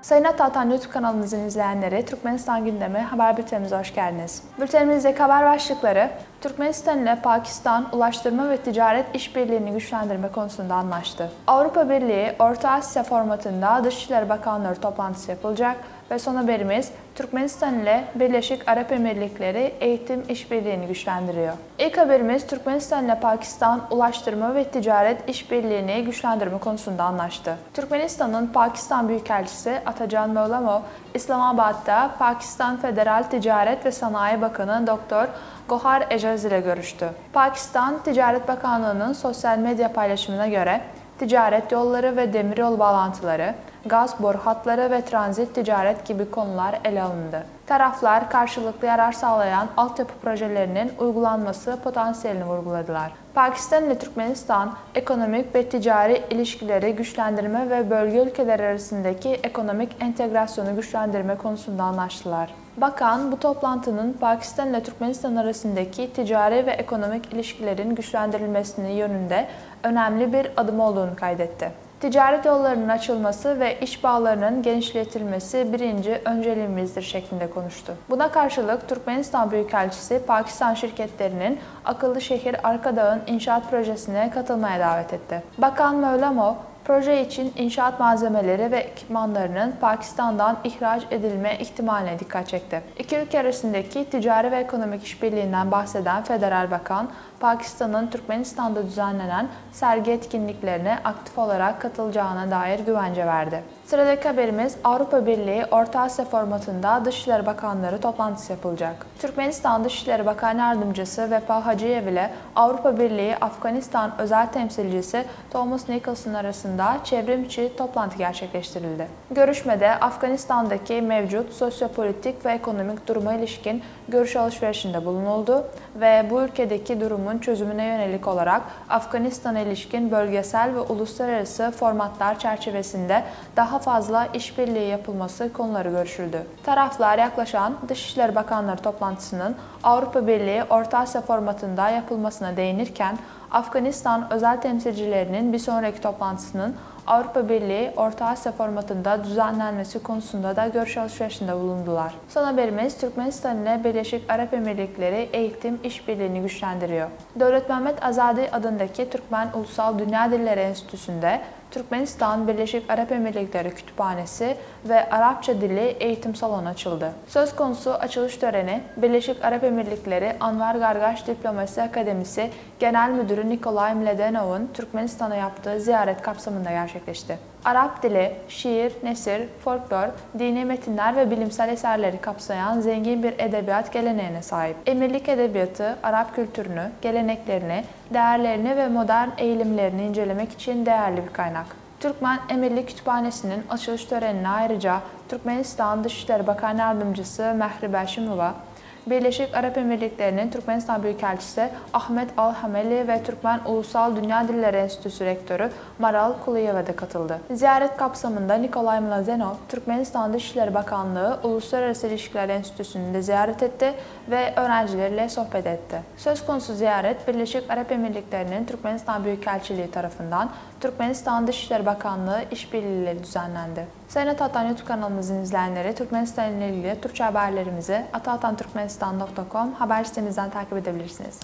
Sayın Atatan YouTube kanalımızın izleyenleri, Türkmenistan gündemi haber bültenimize hoş geldiniz. Bültenimizdeki haber başlıkları, Türkmenistan ile Pakistan ulaştırma ve ticaret işbirliğini güçlendirme konusunda anlaştı. Avrupa Birliği, Orta Asya formatında Dışişleri Bakanları toplantısı yapılacak ve son haberimiz, Türkmenistan ile Birleşik Arap Emirlikleri eğitim işbirliğini güçlendiriyor. İlk haberimiz, Türkmenistan ile Pakistan ulaştırma ve ticaret işbirliğini güçlendirme konusunda anlaştı. Türkmenistan'ın Pakistan Büyükelçisi Atacan Mevlamov, İslamabad'da Pakistan Federal Ticaret ve Sanayi Bakanı Dr. Gohar Ejaz ile görüştü. Pakistan Ticaret Bakanlığı'nın sosyal medya paylaşımına göre, ticaret yolları ve demiryolu bağlantıları, gaz boru hatları ve transit ticaret gibi konular ele alındı. Taraflar karşılıklı yarar sağlayan altyapı projelerinin uygulanması potansiyelini vurguladılar. Pakistan ile Türkmenistan, ekonomik ve ticari ilişkileri güçlendirme ve bölge ülkeleri arasındaki ekonomik entegrasyonu güçlendirme konusunda anlaştılar. Bakan, bu toplantının Pakistan ile Türkmenistan arasındaki ticari ve ekonomik ilişkilerin güçlendirilmesinin yönünde önemli bir adım olduğunu kaydetti. Ticaret yollarının açılması ve iş bağlarının genişletilmesi birinci önceliğimizdir şeklinde konuştu. Buna karşılık Türkmenistan Büyükelçisi Pakistan şirketlerinin Akıllı Şehir Arkadağ'ın inşaat projesine katılmaya davet etti. Bakan Mevlamov, proje için inşaat malzemeleri ve ekipmanlarının Pakistan'dan ihraç edilme ihtimaline dikkat çekti. İki ülke arasındaki ticari ve ekonomik işbirliğinden bahseden Federal Bakan, Pakistan'ın Türkmenistan'da düzenlenen sergi etkinliklerine aktif olarak katılacağına dair güvence verdi. Sıradaki haberimiz, Avrupa Birliği Orta Asya formatında Dışişleri Bakanları toplantısı yapılacak. Türkmenistan Dışişleri Bakan Yardımcısı Vefa Hacıyev ile Avrupa Birliği Afganistan Özel Temsilcisi Thomas Nicholson arasında çevrimiçi toplantı gerçekleştirildi. Görüşmede Afganistan'daki mevcut sosyopolitik ve ekonomik duruma ilişkin görüş alışverişinde bulunuldu ve bu ülkedeki durumun çözümüne yönelik olarak Afganistan'a ilişkin bölgesel ve uluslararası formatlar çerçevesinde daha fazla işbirliği yapılması konuları görüşüldü. Taraflar yaklaşan Dışişleri Bakanları toplantısının Avrupa Birliği Orta Asya formatında yapılmasına değinirken, Afganistan özel temsilcilerinin bir sonraki toplantısının Avrupa Birliği Orta Asya formatında düzenlenmesi konusunda da görüş alışverişinde bulundular. Son haberimiz, Türkmenistan ile Birleşik Arap Emirlikleri eğitim işbirliğini güçlendiriyor. Devlet Mehmet Azadi adındaki Türkmen Ulusal Dünya Dilleri Enstitüsü'nde Türkmenistan Birleşik Arap Emirlikleri Kütüphanesi ve Arapça Dili Eğitim Salonu açıldı. Söz konusu açılış töreni, Birleşik Arap Emirlikleri Anvar Gargaş Diplomasi Akademisi Genel Müdürü Nikolay Mladenov'un Türkmenistan'a yaptığı ziyaret kapsamında gerçekleşti. Arap dili, şiir, nesir, folklor, dini metinler ve bilimsel eserleri kapsayan zengin bir edebiyat geleneğine sahip. Emirlik edebiyatı, Arap kültürünü, geleneklerini, değerlerini ve modern eğilimlerini incelemek için değerli bir kaynak. Türkmen Emirlik Kütüphanesi'nin açılış törenine ayrıca Türkmenistan Dışişleri Bakan Yardımcısı Mehri Belşimova, Birleşik Arap Emirlikleri'nin Türkmenistan Büyükelçisi Ahmet Al-Hameli ve Türkmen Ulusal Dünya Dilleri Enstitüsü Rektörü Maral Kuliyeva da katıldı. Ziyaret kapsamında Nikolay Mladenov, Türkmenistan Dışişleri Bakanlığı Uluslararası İlişkiler Enstitüsü'nü de ziyaret etti ve öğrencileriyle sohbet etti. Söz konusu ziyaret, Birleşik Arap Emirlikleri'nin Türkmenistan Büyükelçiliği tarafından Türkmenistan Dışişleri Bakanlığı işbirliğiyle düzenlendi. Sayın Atatan YouTube kanalımızın izleyenleri, Türkmenistan ile ilgili Türkçe haberlerimizi atatantürkmenistan.com haber sitemizden takip edebilirsiniz.